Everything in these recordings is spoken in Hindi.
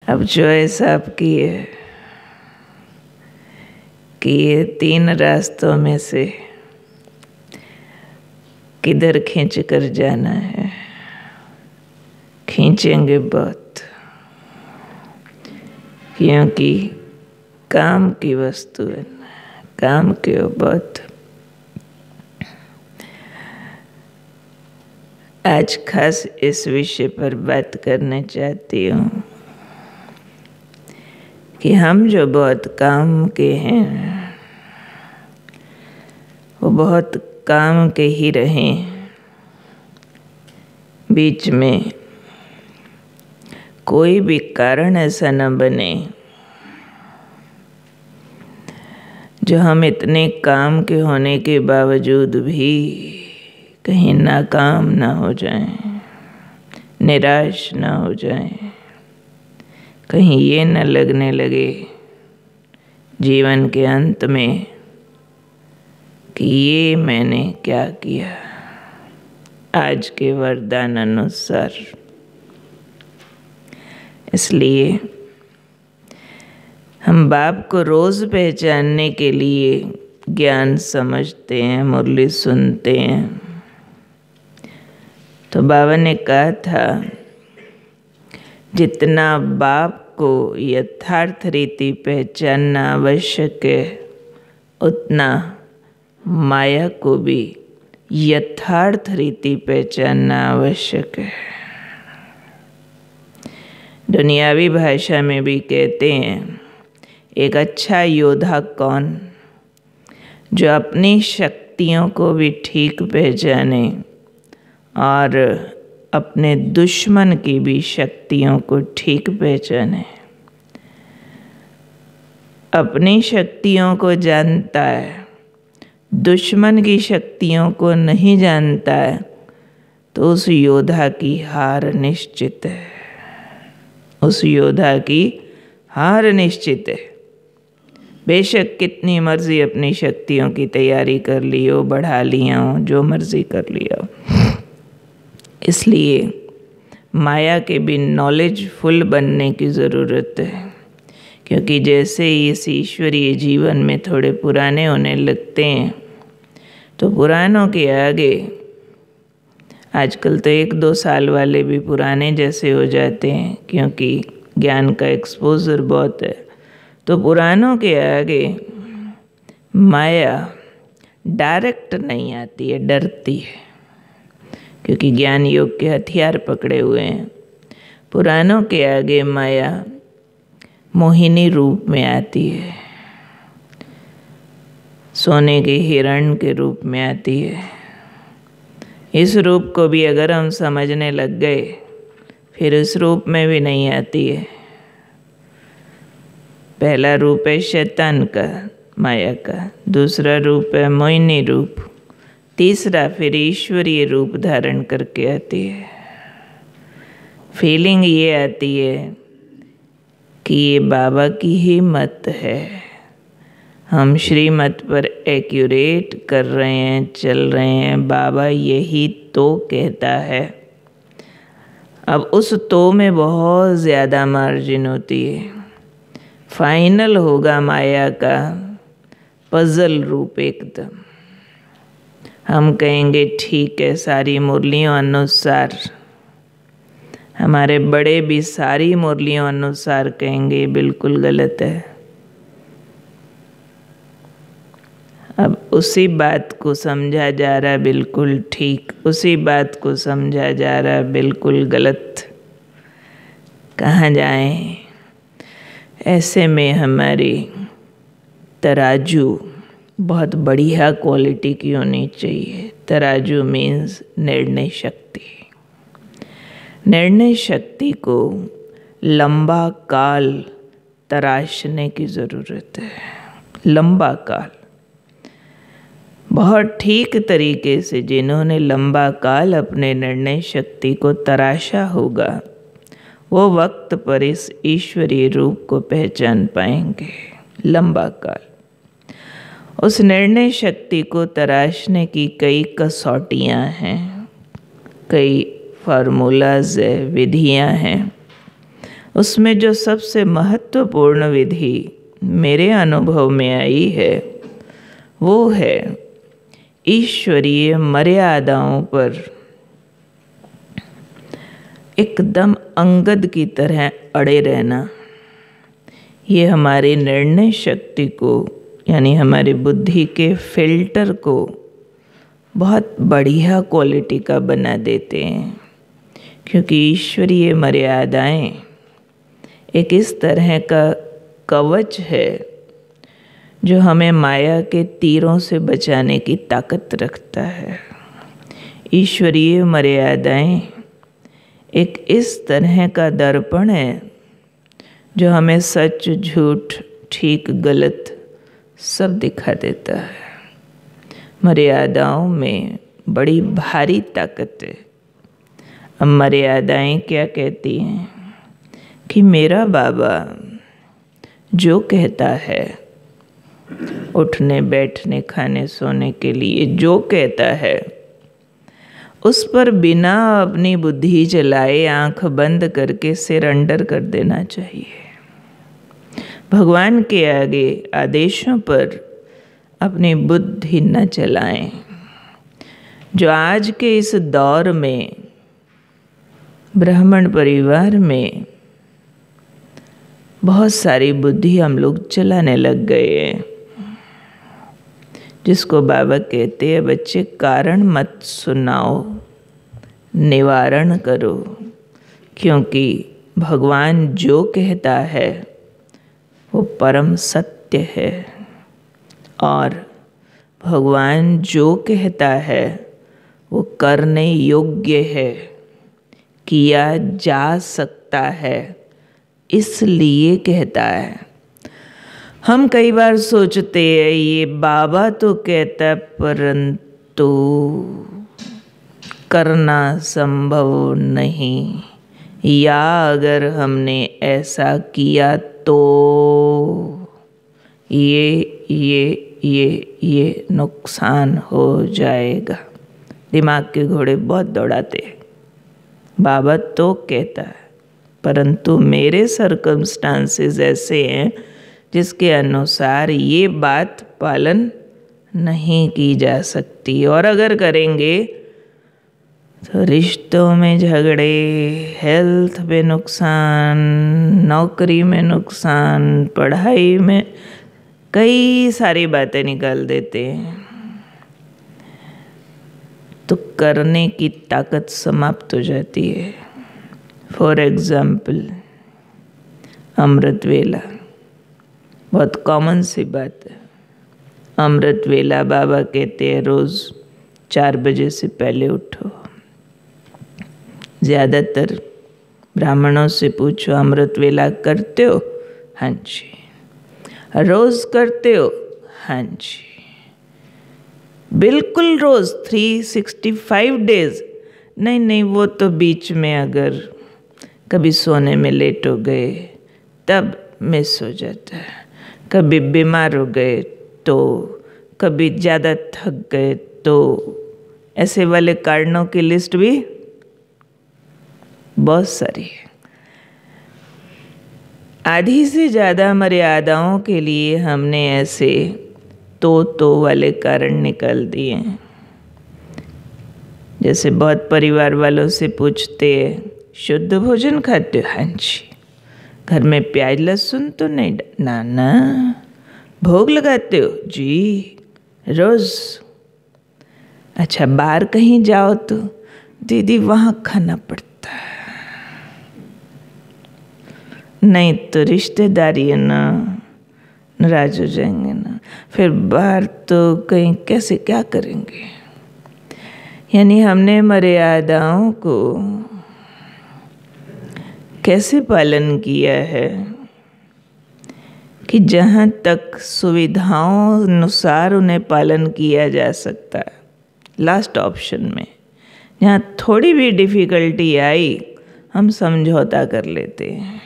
अब चॉइस आपकी है कि ये 3 रास्तों में से किधर खींच कर जाना है। खींचेंगे बहुत, क्योंकि काम की वस्तु है, काम के बहुत। आज खास इस विषय पर बात करना चाहती हूँ कि हम जो बहुत काम के हैं वो बहुत काम के ही रहें। बीच में कोई भी कारण ऐसा न बने जो हम इतने काम के होने के बावजूद भी कहीं नाकाम ना हो जाएं, निराश ना हो जाएं। कहीं ये न लगने लगे जीवन के अंत में कि ये मैंने क्या किया। आज के वरदान अनुसार इसलिए हम बाप को रोज़ पहचानने के लिए ज्ञान समझते हैं, मुरली सुनते हैं। तो बाबा ने कहा था, जितना बाप को यथार्थ रीति पहचानना आवश्यक है, उतना माया को भी यथार्थ रीति पहचानना आवश्यक है। दुनियावी भाषा में भी कहते हैं, एक अच्छा योद्धा कौन, जो अपनी शक्तियों को भी ठीक पहचाने और अपने दुश्मन की भी शक्तियों को ठीक पहचाने। अपनी शक्तियों को जानता है, दुश्मन की शक्तियों को नहीं जानता है, तो उस योद्धा की हार निश्चित है। उस योद्धा की हार निश्चित है। बेशक कितनी मर्जी अपनी शक्तियों की तैयारी कर ली हो, बढ़ा लिया हो, जो मर्जी कर लिया हो। इसलिए माया के भी नॉलेजफुल बनने की ज़रूरत है, क्योंकि जैसे ही इस ईश्वरीय जीवन में थोड़े पुराने होने लगते हैं तो पुरानों के आगे, आजकल तो 1-2 साल वाले भी पुराने जैसे हो जाते हैं, क्योंकि ज्ञान का एक्सपोजर बहुत है। तो पुरानों के आगे माया डायरेक्ट नहीं आती है, डरती है, क्योंकि ज्ञान योग के हथियार पकड़े हुए हैं। पुरानों के आगे माया मोहिनी रूप में आती है, सोने के हिरण के रूप में आती है। इस रूप को भी अगर हम समझने लग गए, फिर इस रूप में भी नहीं आती है। पहला रूप है शैतान का, माया का। दूसरा रूप है मोहिनी रूप। तीसरा फिर ईश्वरीय रूप धारण करके आती है। फीलिंग ये आती है कि ये बाबा की ही मत है, हम श्रीमत पर एक्यूरेट कर रहे हैं, चल रहे हैं, बाबा यही तो कहता है। अब उस तो में बहुत ज़्यादा मार्जिन होती है। फाइनल होगा माया का पजल रूप एकदम। हम कहेंगे ठीक है, सारी मुरलियों अनुसार। हमारे बड़े भी सारी मुरलियों अनुसार कहेंगे, बिल्कुल गलत है। अब उसी बात को समझा जा रहा है बिल्कुल ठीक, उसी बात को समझा जा रहा है बिल्कुल गलत। कहाँ जाएं? ऐसे में हमारी तराजू बहुत बढ़िया क्वालिटी की होनी चाहिए। तराजू मीन्स निर्णय शक्ति। निर्णय शक्ति को लंबा काल तराशने की ज़रूरत है। लंबा काल, बहुत ठीक तरीके से जिन्होंने लंबा काल अपने निर्णय शक्ति को तराशा होगा, वो वक्त पर इस ईश्वरीय रूप को पहचान पाएंगे। लंबा काल, उस निर्णय शक्ति को तराशने की कई कसौटियाँ हैं, कई फार्मूलाज है, विधियाँ हैं। उसमें जो सबसे महत्वपूर्ण विधि मेरे अनुभव में आई है वो है ईश्वरीय मर्यादाओं पर एकदम अंगद की तरह अड़े रहना। ये हमारी निर्णय शक्ति को यानी हमारी बुद्धि के फिल्टर को बहुत बढ़िया क्वालिटी का बना देते हैं, क्योंकि ईश्वरीय मर्यादाएं एक इस तरह का कवच है जो हमें माया के तीरों से बचाने की ताकत रखता है। ईश्वरीय मर्यादाएं एक इस तरह का दर्पण है जो हमें सच झूठ ठीक गलत सब दिखा देता है। मर्यादाओं में बड़ी भारी ताकत है। अब मर्यादाएं क्या कहती हैं कि मेरा बाबा जो कहता है, उठने बैठने खाने सोने के लिए जो कहता है, उस पर बिना अपनी बुद्धि चलाए आंख बंद करके सरेंडर कर देना चाहिए। भगवान के आगे आदेशों पर अपनी बुद्धि न चलाएं। जो आज के इस दौर में ब्राह्मण परिवार में बहुत सारी बुद्धि हम लोग चलाने लग गए हैं, जिसको बाबा कहते हैं बच्चे कारण मत सुनाओ, निवारण करो, क्योंकि भगवान जो कहता है वो परम सत्य है और भगवान जो कहता है वो करने योग्य है, किया जा सकता है, इसलिए कहता है। हम कई बार सोचते हैं ये बाबा तो कहता परंतु करना संभव नहीं, या अगर हमने ऐसा किया तो ये नुकसान हो जाएगा। दिमाग के घोड़े बहुत दौड़ाते हैं। बाबा तो कहता है परंतु मेरे सर्कमस्टांसेस ऐसे हैं जिसके अनुसार ये बात पालन नहीं की जा सकती, और अगर करेंगे तो रिश्तों में झगड़े, हेल्थ में नुकसान, नौकरी में नुकसान, पढ़ाई में कई सारी बातें निकाल देते हैं। तो करने की ताकत समाप्त हो जाती है। फॉर एग्जाम्पल अमृत वेला, बहुत कॉमन सी बात है। अमृत वेला बाबा कहते हैं रोज़ 4 बजे से पहले उठो। ज़्यादातर ब्राह्मणों से पूछो अमृत वेला करते हो? हाँ जी। रोज़ करते हो? हाँ जी। बिल्कुल रोज़ 365 डेज? नहीं, वो तो बीच में अगर कभी सोने में लेट हो गए तब मिस हो जाता है, कभी बीमार हो गए तो, कभी ज़्यादा थक गए तो, ऐसे वाले कारणों की लिस्ट भी बहुत सारी है। आधी से ज़्यादा मर्यादाओं के लिए हमने ऐसे तो वाले कारण निकाल दिए हैं। जैसे बहुत परिवार वालों से पूछते हैं शुद्ध भोजन खाते हो? हाँ जी। घर में प्याज लहसुन तो नहीं? ना। भोग लगाते हो? जी, रोज़। अच्छा, बाहर कहीं जाओ तो? दीदी वहाँ खाना पड़ता है। नहीं तो रिश्तेदारी है ना, नाराज हो जाएंगे ना, फिर बाहर तो कहीं कैसे क्या करेंगे। यानी हमने मर्यादाओं को कैसे पालन किया है कि जहाँ तक सुविधाओं अनुसार उन्हें पालन किया जा सकता है, लास्ट ऑप्शन में जहाँ थोड़ी भी डिफ़िकल्टी आई हम समझौता कर लेते हैं।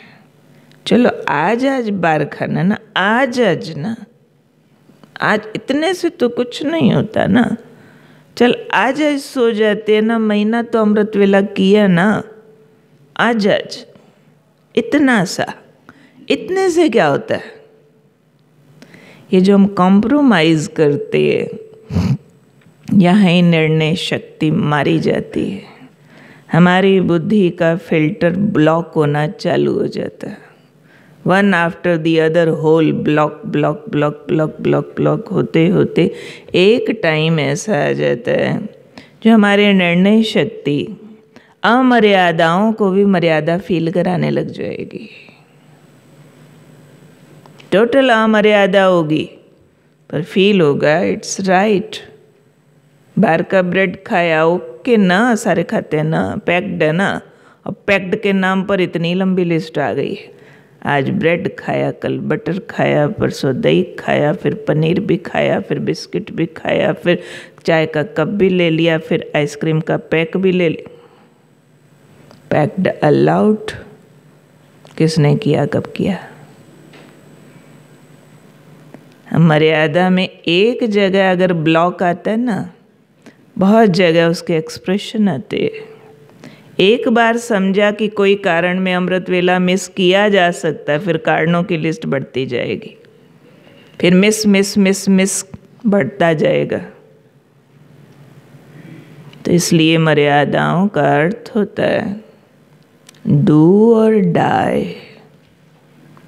चलो आज बार खाना ना, आज ना, आज इतने से तो कुछ नहीं होता ना, चल आज सो जाते हैं ना, महीना तो अमृत वेला किया ना, आज इतना सा, इतने से क्या होता है? ये जो हम कॉम्प्रोमाइज़ करते हैं, यहाँ ही निर्णय शक्ति मारी जाती है। हमारी बुद्धि का फिल्टर ब्लॉक होना चालू हो जाता है। One after the other whole block block block block block block होते होते एक टाइम ऐसा आ जाता है जो हमारे निर्णय शक्ति अमर्यादाओं को भी मर्यादा फील कराने लग जाएगी। टोटल अमर्यादा होगी पर फील होगा इट्स राइट। बाहर का ब्रेड खाया, ओके ना, सारे खाते हैं ना, पैक्ड है ना, और पैक्ड के नाम पर इतनी लंबी लिस्ट आ गई है। आज ब्रेड खाया, कल बटर खाया, परसों दही खाया, फिर पनीर भी खाया, फिर बिस्किट भी खाया, फिर चाय का कप भी ले लिया, फिर आइसक्रीम का पैक भी ले लिया। पैक्ड अलाउड किसने किया, कब किया? मर्यादा में एक जगह अगर ब्लॉक आता है ना, बहुत जगह उसके एक्सप्रेशन आते हैं। एक बार समझा कि कोई कारण में अमृत वेला मिस किया जा सकता है, फिर कारणों की लिस्ट बढ़ती जाएगी, फिर मिस मिस मिस मिस बढ़ता जाएगा। तो इसलिए मर्यादाओं का अर्थ होता है डू और डाई,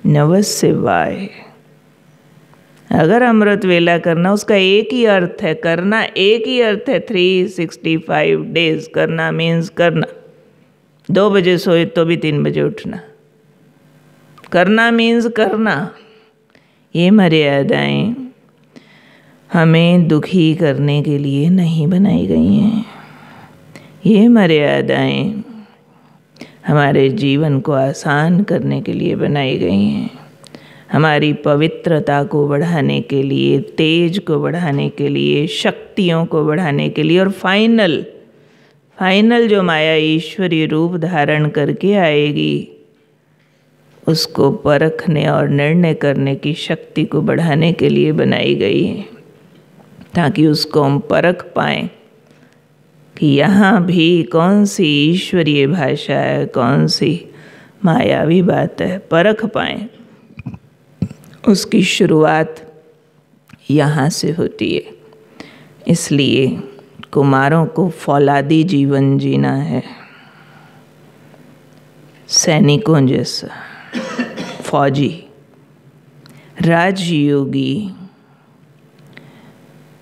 नमः शिवाय। अगर अमृत वेला करना, उसका एक ही अर्थ है, करना एक ही अर्थ है। 365 डेज करना मीन्स करना। 2 बजे सोए तो भी 3 बजे उठना। करना मीन्स करना। ये मर्यादाएं हमें दुखी करने के लिए नहीं बनाई गई हैं। ये मर्यादाएं हमारे जीवन को आसान करने के लिए बनाई गई हैं, हमारी पवित्रता को बढ़ाने के लिए, तेज को बढ़ाने के लिए, शक्तियों को बढ़ाने के लिए, और फाइनल जो माया ईश्वरीय रूप धारण करके आएगी उसको परखने और निर्णय करने की शक्ति को बढ़ाने के लिए बनाई गई है, ताकि उसको हम परख पाएँ कि यहाँ भी कौन सी ईश्वरीय भाषा है, कौन सी मायावी बात है, परख पाएँ। उसकी शुरुआत यहाँ से होती है। इसलिए कुमारों को फौलादी जीवन जीना है, सैनिकों जैसा। फौजी, राजयोगी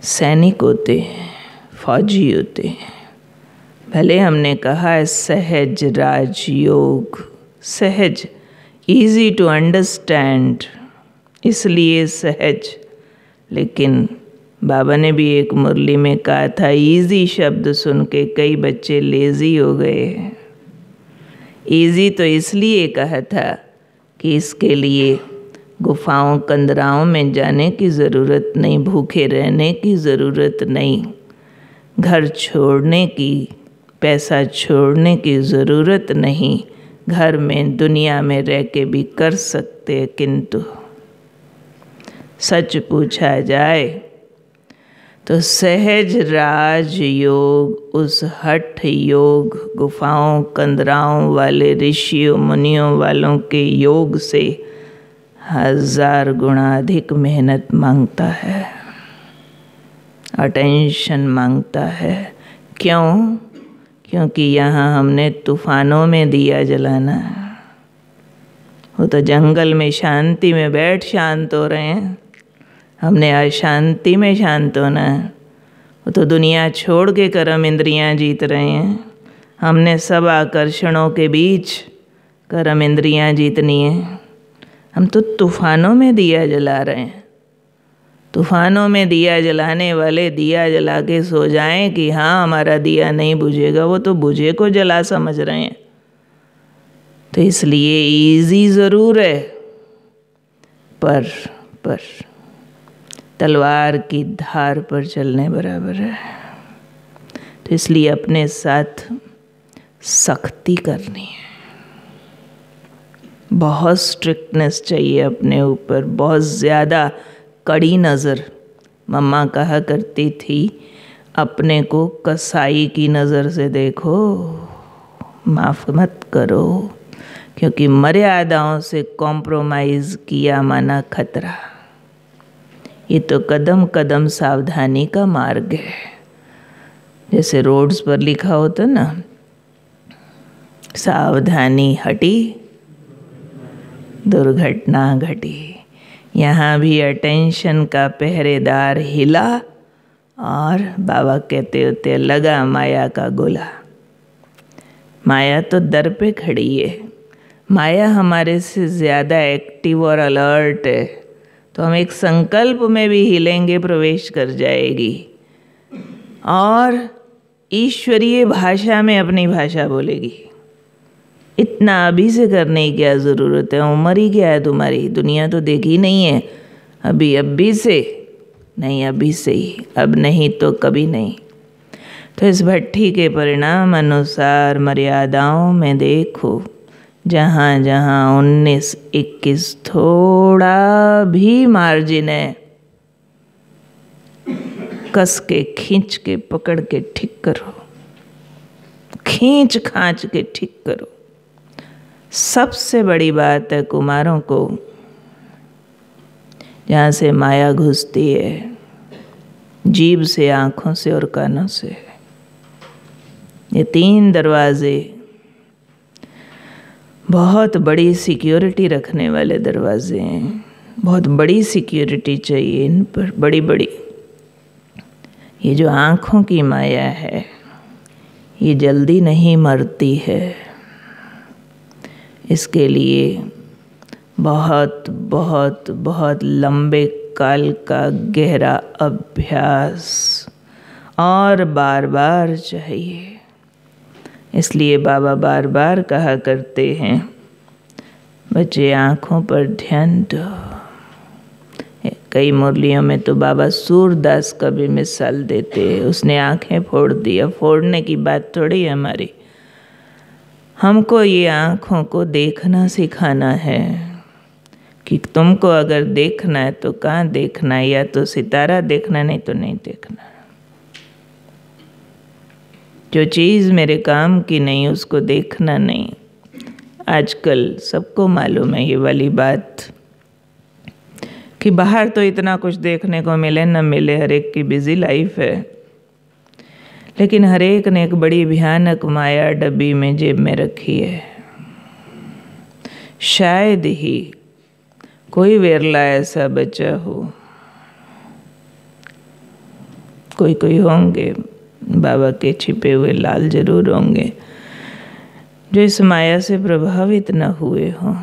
सैनिक होते हैं, फौजी होते हैं। भले हमने कहा है सहज राजयोग, सहज, इजी टू अंडरस्टैंड, इसलिए सहज। लेकिन बाबा ने भी एक मुरली में कहा था, इजी शब्द सुन के कई बच्चे लेज़ी हो गए हैं। इजी तो इसलिए कहा था कि इसके लिए गुफाओं कंदराओं में जाने की ज़रूरत नहीं, भूखे रहने की ज़रूरत नहीं, घर छोड़ने की, पैसा छोड़ने की ज़रूरत नहीं। घर में दुनिया में रह के भी कर सकते, किंतु सच पूछा जाए तो सहज राज योग, उस हठ योग, गुफाओं कंदराओं वाले ऋषियों मुनियों वालों के योग से 1000 गुना अधिक मेहनत मांगता है, अटेंशन मांगता है। क्यों? क्योंकि यहाँ हमने तूफानों में दिया जलाना है। वो तो जंगल में शांति में बैठ शांत हो रहे हैं, हमने अशांति में शांत होना है। वो तो दुनिया छोड़ के कर्म इंद्रियां जीत रहे हैं, हमने सब आकर्षणों के बीच कर्म इंद्रियां जीतनी है। हम तो तूफानों में दिया जला रहे हैं। तूफानों में दिया जलाने वाले दिया जला के सो जाएं कि हाँ हमारा दिया नहीं बुझेगा, वो तो बुझे को जला समझ रहे हैं। तो इसलिए इजी ज़रूर है, पर तलवार की धार पर चलने बराबर है। तो इसलिए अपने साथ सख्ती करनी है, बहुत स्ट्रिक्टनेस चाहिए अपने ऊपर, बहुत ज़्यादा कड़ी नज़र। मम्मा कहा करती थी, अपने को कसाई की नज़र से देखो, माफ़ मत करो, क्योंकि मर्यादाओं से कॉम्प्रोमाइज़ किया माना खतरा। ये तो कदम कदम सावधानी का मार्ग है। जैसे रोड्स पर लिखा होता ना, सावधानी हटी दुर्घटना घटी। यहाँ भी अटेंशन का पहरेदार हिला और बाबा कहते होते लगा माया का गोला। माया तो दर पे खड़ी है। माया हमारे से ज़्यादा एक्टिव और अलर्ट है, तो हम एक संकल्प में भी हिलेंगे प्रवेश कर जाएगी और ईश्वरीय भाषा में अपनी भाषा बोलेगी। इतना अभी से करने की क्या ज़रूरत है? उम्र ही क्या है तुम्हारी? दुनिया तो देखी नहीं है। अभी से नहीं, अभी से ही, अब नहीं तो कभी नहीं। तो इस भट्ठी के परिणाम अनुसार मर्यादाओं में देखो, जहाँ जहाँ 19-21 थोड़ा भी मार्जिन है, कस के खींच के पकड़ के ठीक करो, खींच खांच के ठीक करो। सबसे बड़ी बात है कुमारों को, जहाँ से माया घुसती है, जीभ से, आँखों से और कानों से। ये 3 दरवाजे बहुत बड़ी सिक्योरिटी रखने वाले दरवाजे हैं। बहुत बड़ी सिक्योरिटी चाहिए इन पर, बड़ी बड़ी। ये जो आँखों की माया है, ये जल्दी नहीं मरती है। इसके लिए बहुत बहुत बहुत लंबे काल का गहरा अभ्यास और बार बार चाहिए। इसलिए बाबा बार बार कहा करते हैं, बच्चे आँखों पर ध्यान दो। कई मुरलियों में तो बाबा सूरदास का भी मिसाल देते हैं। उसने आँखें फोड़ दी। अब फोड़ने की बात थोड़ी है हमारी। हमको ये आँखों को देखना सिखाना है कि तुमको अगर देखना है तो कहाँ देखना है, या तो सितारा देखना, नहीं तो नहीं देखना। जो चीज़ मेरे काम की नहीं उसको देखना नहीं। आजकल सबको मालूम है ये वाली बात कि बाहर तो इतना कुछ देखने को मिले न मिले, हर एक की बिजी लाइफ है, लेकिन हर एक ने एक बड़ी भयानक माया डब्बी में जेब में रखी है। शायद ही कोई वेरला ऐसा बचा हो, कोई होंगे, बाबा के छिपे हुए लाल जरूर होंगे, जो इस माया से प्रभावित न हुए हों।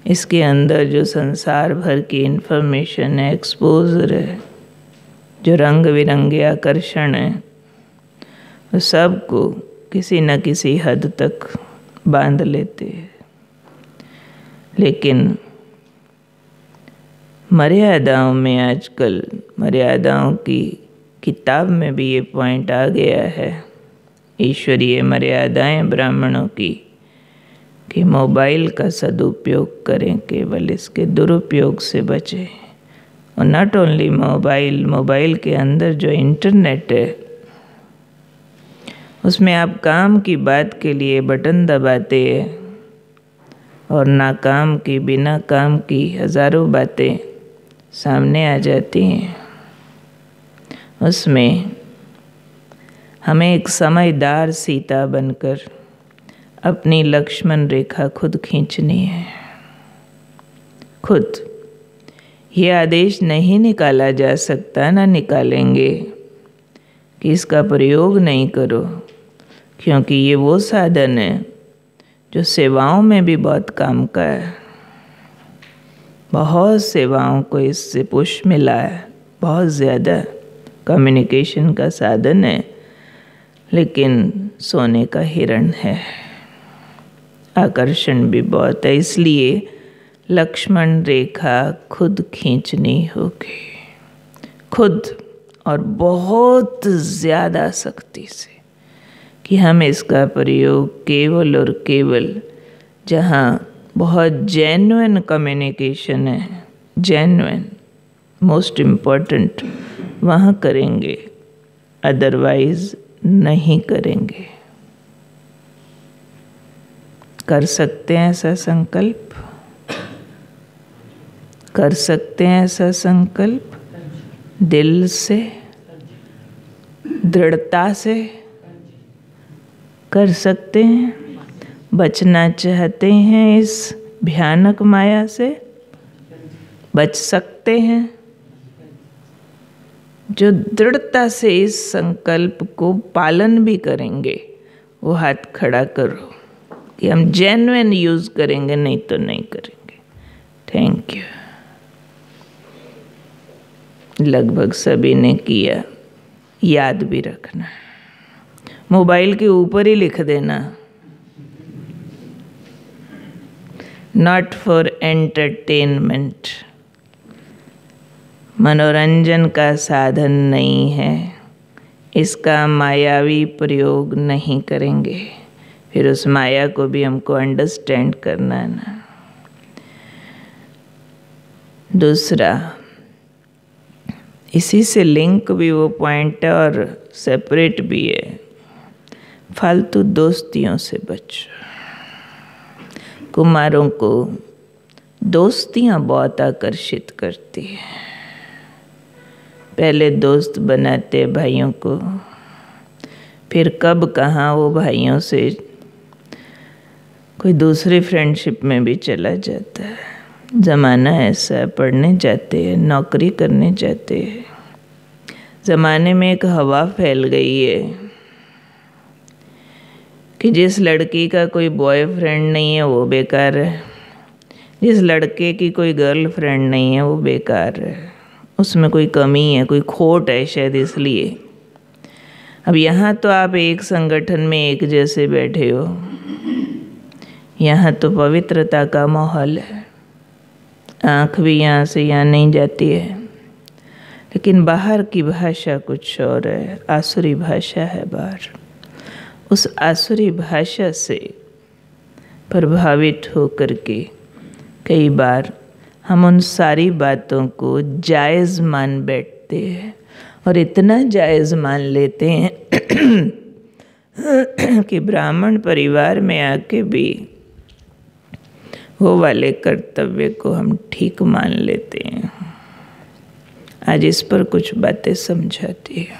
इसके अंदर जो संसार भर की इन्फॉर्मेशन है, एक्सपोजर है, जो रंग बिरंगे आकर्षण है, वो सबको किसी न किसी हद तक बांध लेते हैं। लेकिन मर्यादाओं में आजकल, मर्यादाओं की किताब में भी ये पॉइंट आ गया है, ईश्वरीय मर्यादाएं ब्राह्मणों की, कि मोबाइल का सदुपयोग करें, केवल इसके दुरुपयोग से बचें। और नॉट ओनली मोबाइल के अंदर जो इंटरनेट है, उसमें आप काम की बात के लिए बटन दबाते हैं और नाकाम की, बिना काम की हज़ारों बातें सामने आ जाती हैं। उसमें हमें एक समझदार सीता बनकर अपनी लक्ष्मण रेखा खुद खींचनी है। खुद ये आदेश नहीं निकाला जा सकता, ना निकालेंगे कि इसका प्रयोग नहीं करो, क्योंकि ये वो साधन है जो सेवाओं में भी बहुत काम का है। बहुत सेवाओं को इससे पुश मिला है, बहुत ज़्यादा कम्युनिकेशन का साधन है, लेकिन सोने का हिरण है, आकर्षण भी बहुत है। इसलिए लक्ष्मण रेखा खुद खींचनी होगी, खुद, और बहुत ज़्यादा सख्ती से, कि हम इसका प्रयोग केवल और केवल जहाँ बहुत जेन्युइन कम्युनिकेशन है, जेन्युइन, मोस्ट इम्पॉर्टेंट, वहाँ करेंगे, अदरवाइज नहीं करेंगे। कर सकते हैं ऐसा संकल्प? कर सकते हैं ऐसा संकल्प दिल से, दृढ़ता से कर सकते हैं? बचना चाहते हैं इस भयानक माया से? बच सकते हैं? जो दृढ़ता से इस संकल्प को पालन भी करेंगे वो हाथ खड़ा करो कि हम जेन्युइन यूज करेंगे, नहीं तो नहीं करेंगे। Thank you. लगभग सभी ने किया। याद भी रखना, मोबाइल के ऊपर ही लिख देना, नॉट फॉर एंटरटेनमेंट, मनोरंजन का साधन नहीं है, इसका मायावी प्रयोग नहीं करेंगे। फिर उस माया को भी हमको अंडरस्टैंड करना है ना। दूसरा, इसी से लिंक भी वो पॉइंट है और सेपरेट भी है, फालतू दोस्तियों से बचो। कुमारों को दोस्तियां बहुत आकर्षित करती है। पहले दोस्त बनाते भाइयों को, फिर कब कहाँ वो भाइयों से कोई दूसरी फ्रेंडशिप में भी चला जाता है। ज़माना ऐसा है, पढ़ने जाते हैं, नौकरी करने जाते हैं। ज़माने में एक हवा फैल गई है कि जिस लड़की का कोई बॉयफ्रेंड नहीं है वो बेकार है, जिस लड़के की कोई गर्लफ्रेंड नहीं है वो बेकार है, उसमें कोई कमी है, कोई खोट है शायद इसलिए। अब यहाँ तो आप एक संगठन में एक जैसे बैठे हो, यहाँ तो पवित्रता का माहौल है, आँख भी यहाँ से यहाँ नहीं जाती है, लेकिन बाहर की भाषा कुछ और है, आसुरी भाषा है बाहर। उस आसुरी भाषा से प्रभावित होकर के कई बार हम उन सारी बातों को जायज़ मान बैठते हैं और इतना जायज़ मान लेते हैं कि ब्राह्मण परिवार में आके भी वो वाले कर्तव्य को हम ठीक मान लेते हैं। आज इस पर कुछ बातें समझाती हूँ,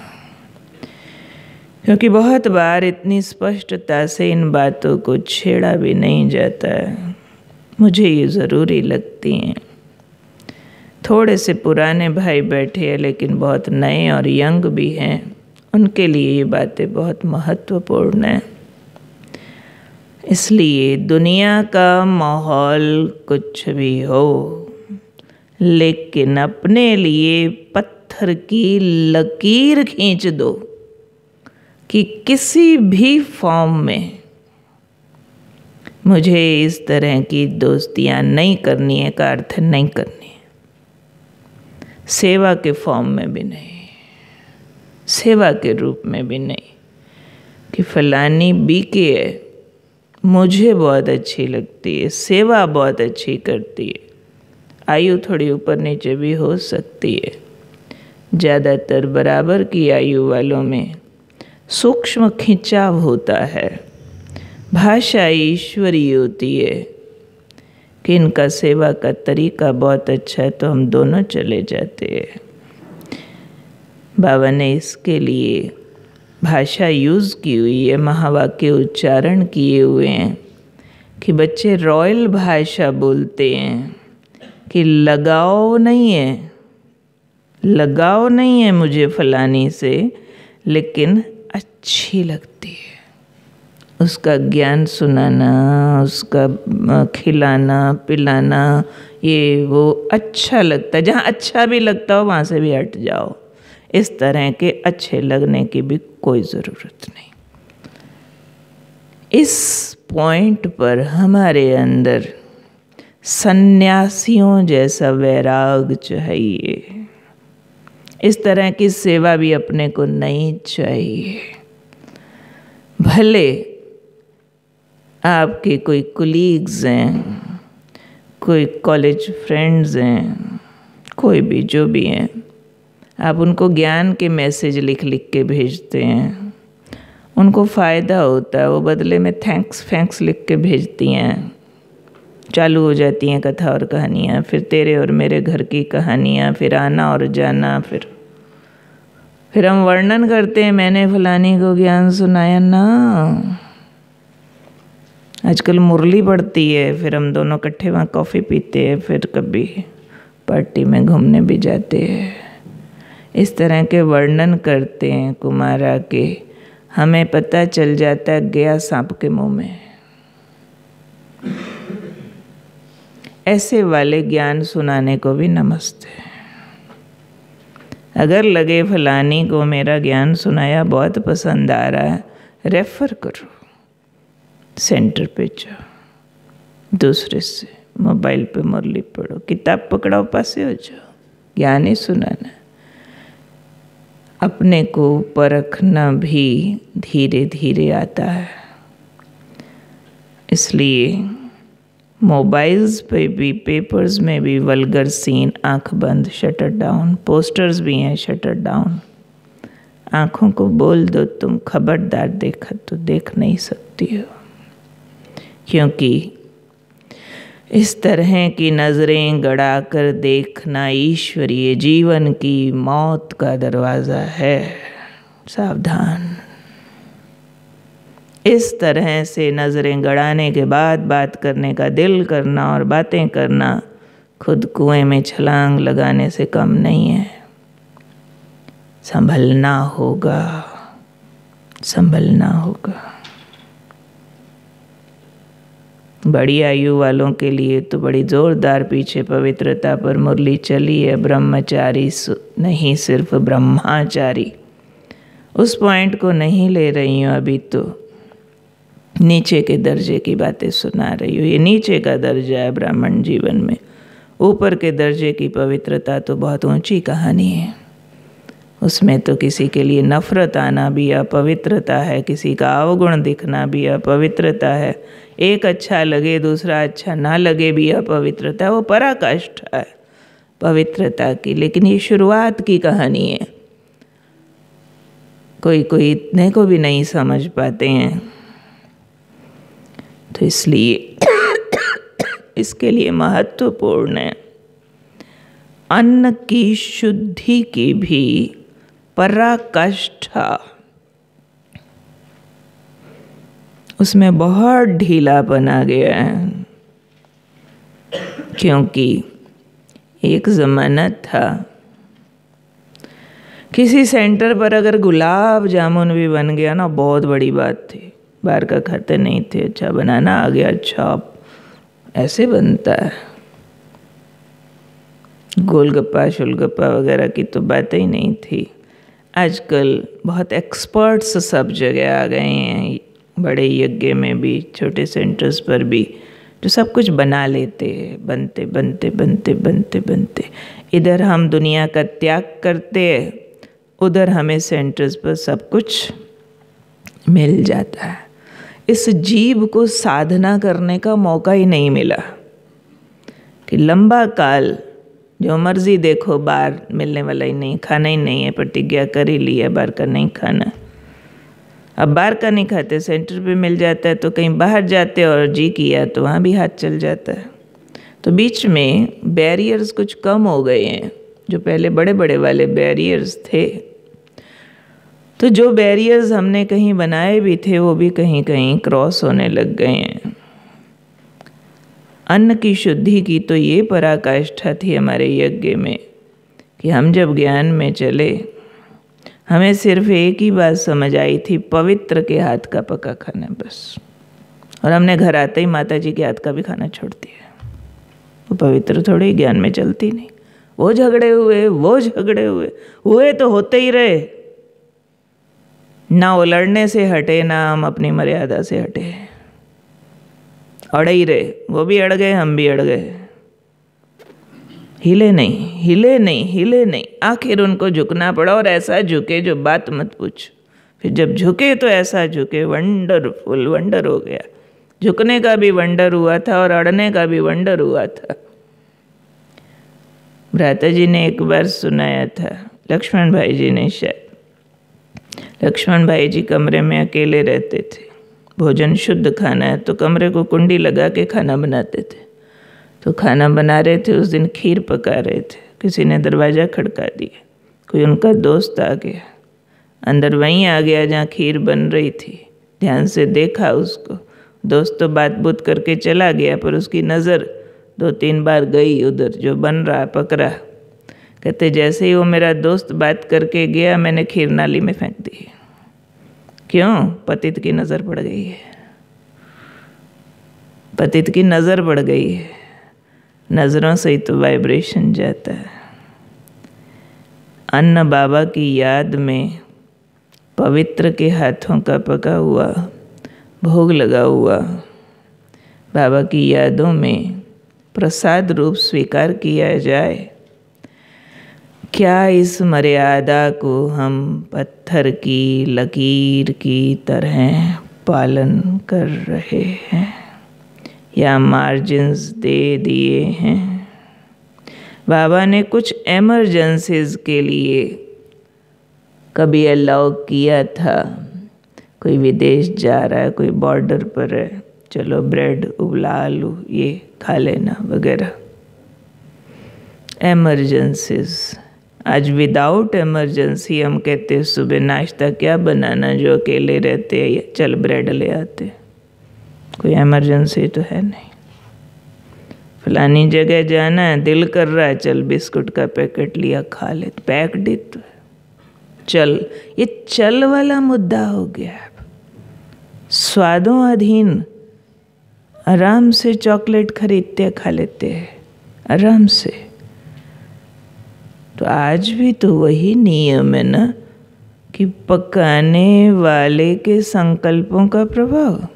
क्योंकि बहुत बार इतनी स्पष्टता से इन बातों को छेड़ा भी नहीं जाता है। मुझे ये ज़रूरी लगती हैं। थोड़े से पुराने भाई बैठे हैं लेकिन बहुत नए और यंग भी हैं, उनके लिए ये बातें बहुत महत्वपूर्ण हैं। इसलिए दुनिया का माहौल कुछ भी हो, लेकिन अपने लिए पत्थर की लकीर खींच दो कि किसी भी फॉर्म में मुझे इस तरह की दोस्तियां नहीं करनी है का अर्थ नहीं करनी है। सेवा के फॉर्म में भी नहीं, सेवा के रूप में भी नहीं कि फलानी बीके है, मुझे बहुत अच्छी लगती है, सेवा बहुत अच्छी करती है। आयु थोड़ी ऊपर नीचे भी हो सकती है। ज़्यादातर बराबर की आयु वालों में सूक्ष्म खिंचाव होता है। भाषा ईश्वरीय होती है कि इनका सेवा का तरीका बहुत अच्छा है तो हम दोनों चले जाते हैं। बाबा ने इसके लिए भाषा यूज़ की हुई है, महावाक्य उच्चारण किए हुए हैं कि बच्चे रॉयल भाषा बोलते हैं कि लगाव नहीं है, लगाव नहीं है मुझे फलानी से, लेकिन अच्छी लगती है। उसका ज्ञान सुनाना, उसका खिलाना पिलाना, ये वो अच्छा लगता है। जहाँ अच्छा भी लगता हो वहाँ से भी हट जाओ। इस तरह के अच्छे लगने की भी कोई ज़रूरत नहीं। इस पॉइंट पर हमारे अंदर सन्यासियों जैसा वैराग चाहिए। इस तरह की सेवा भी अपने को नहीं चाहिए। भले आपके कोई कुलीग्स हैं, कोई कॉलेज फ्रेंड्स हैं, कोई भी जो भी हैं, आप उनको ज्ञान के मैसेज लिख लिख के भेजते हैं, उनको फ़ायदा होता है, वो बदले में थैंक्स लिख के भेजती हैं। चालू हो जाती हैं कथा और कहानियाँ, फिर तेरे और मेरे घर की कहानियाँ, फिर आना और जाना, फिर हम वर्णन करते हैं, मैंने फलानी को ज्ञान सुनाया ना। आजकल मुरली पड़ती है, फिर हम दोनों इकट्ठे वहाँ कॉफ़ी पीते हैं, फिर कभी पार्टी में घूमने भी जाते हैं। इस तरह के वर्णन करते हैं कुमारा के, हमें पता चल जाता है गया सांप के मुंह में। ऐसे वाले ज्ञान सुनाने को भी नमस्ते। अगर लगे फलानी को मेरा ज्ञान सुनाया बहुत पसंद आ रहा है, रेफर करो, सेंटर पे जाओ, दूसरे से मोबाइल पे मुरली पढ़ो, किताब पकड़ाओ, पासे हो जाओ, ज्ञान ही सुनाना। अपने को परखना भी धीरे धीरे आता है। इसलिए मोबाइल्स पे भी, पेपर्स में भी वल्गर सीन, आंख बंद, शटर डाउन, पोस्टर्स भी हैं, शटर डाउन। आँखों को बोल दो तुम खबरदार, देखा तो देख नहीं सकती हो, क्योंकि इस तरह की नज़रें गड़ाकर देखना ईश्वरीय जीवन की मौत का दरवाज़ा है। सावधान। इस तरह से नज़रें गड़ाने के बाद बात करने का दिल करना और बातें करना खुद कुएं में छलांग लगाने से कम नहीं है। संभलना होगा, संभलना होगा। बड़ी आयु वालों के लिए तो बड़ी ज़ोरदार पीछे पवित्रता पर मुरली चली है। ब्रह्मचारी नहीं, सिर्फ ब्रह्माचारी। उस पॉइंट को नहीं ले रही हूँ अभी, तो नीचे के दर्जे की बातें सुना रही हूँ। ये नीचे का दर्जा है ब्राह्मण जीवन में। ऊपर के दर्जे की पवित्रता तो बहुत ऊंची कहानी है। उसमें तो किसी के लिए नफरत आना भी अपवित्रता है, किसी का अवगुण दिखना भी अपवित्रता है, एक अच्छा लगे दूसरा अच्छा ना लगे भी अपवित्रता है। वो पराकाष्ठा है पवित्रता की। लेकिन ये शुरुआत की कहानी है, कोई इतने को भी नहीं समझ पाते हैं। तो इसलिए इसके लिए महत्वपूर्ण है अन्न की शुद्धि की भी पराकाष्ठा। उसमें बहुत ढीलापन आ गया है, क्योंकि एक ज़माना था किसी सेंटर पर अगर गुलाब जामुन भी बन गया ना, बहुत बड़ी बात थी। बाहर का खाते नहीं थे, अच्छा बनाना आ गया, अच्छा ऐसे बनता है। गोलगप्पा शोलगप्पा वगैरह की तो बात ही नहीं थी। आजकल बहुत एक्सपर्ट्स सब जगह आ गए हैं, बड़े यज्ञ में भी, छोटे सेंटर्स पर भी, जो सब कुछ बना लेते हैं, बनते बनते बनते बनते बनते। इधर हम दुनिया का त्याग करते हैं, उधर हमें सेंटर्स पर सब कुछ मिल जाता है। इस जीव को साधना करने का मौका ही नहीं मिला कि लंबा काल जो मर्जी देखो, बाहर मिलने वाला ही नहीं, खाना ही नहीं है, प्रतिज्ञा कर ही ली है बाहर का नहीं खाना। अब बाहर का नहीं खाते, सेंटर पे मिल जाता है तो कहीं बाहर जाते और जी किया तो वहाँ भी हाथ चल जाता है। तो बीच में बैरियर्स कुछ कम हो गए हैं, जो पहले बड़े बड़े वाले बैरियर्स थे। तो जो बैरियर्स हमने कहीं बनाए भी थे, वो भी कहीं कहीं क्रॉस होने लग गए हैं। अन्न की शुद्धि की तो ये पराकाष्ठा थी हमारे यज्ञ में कि हम जब ज्ञान में चले, हमें सिर्फ एक ही बात समझ आई थी, पवित्र के हाथ का पका खाना बस। और हमने घर आते ही माता जी के हाथ का भी खाना छोड़ दिया। वो पवित्र थोड़े ज्ञान में चलती नहीं। वो झगड़े हुए तो होते ही रहे, ना वो लड़ने से हटे, ना हम अपनी मर्यादा से हटे, अड़े ही रहे। वो भी अड़ गए, हम भी अड़ गए, हिले नहीं। आखिर उनको झुकना पड़ा, और ऐसा झुके जो बात मत पूछ। फिर जब झुके तो ऐसा झुके, वंडरफुल, वंडर हो गया। झुकने का भी वंडर हुआ था और अड़ने का भी वंडर हुआ था। भ्राता जी ने एक बार सुनाया था, लक्ष्मण भाई जी ने शायद, लक्ष्मण भाई जी कमरे में अकेले रहते थे। भोजन शुद्ध खाना है तो कमरे को कुंडी लगा के खाना बनाते थे। तो खाना बना रहे थे, उस दिन खीर पका रहे थे, किसी ने दरवाज़ा खड़का दिया। कोई उनका दोस्त आ गया, अंदर वहीं आ गया जहाँ खीर बन रही थी। ध्यान से देखा उसको, दोस्त तो बात बूत करके चला गया, पर उसकी नज़र 2-3 बार गई उधर जो बन रहा पक रहा। कहते जैसे ही वो मेरा दोस्त बात करके गया, मैंने खीर नाली में फेंक दी। क्यों? पतित की नज़र पड़ गई है। पतित की नज़र पड़ गई है। नज़रों से ही तो वाइब्रेशन जाता है। अन्न बाबा की याद में पवित्र के हाथों का पका हुआ भोग लगा हुआ बाबा की यादों में प्रसाद रूप स्वीकार किया जाए। क्या इस मर्यादा को हम पत्थर की लकीर की तरह पालन कर रहे हैं या मार्जिन्स दे दिए हैं? बाबा ने कुछ एमरजेंसीज के लिए कभी अलाउ किया था। कोई विदेश जा रहा है, कोई बॉर्डर पर है, चलो ब्रेड उबला आलू ये खा लेना वगैरह। एमरजेंसीज। आज विदाउट एमरजेंसी हम कहते हैं सुबह नाश्ता क्या बनाना, जो अकेले रहते हैं चल ब्रेड ले आते। कोई एमरजेंसी तो है नहीं। फलानी जगह जाना है, दिल कर रहा है, चल बिस्कुट का पैकेट लिया खा ले, पैक्ड ही तो चल। ये चल वाला मुद्दा हो गया। स्वादों अधीन आराम से चॉकलेट खरीदते खा लेते हैं आराम से। तो आज भी तो वही नियम है ना कि पकाने वाले के संकल्पों का प्रभाव।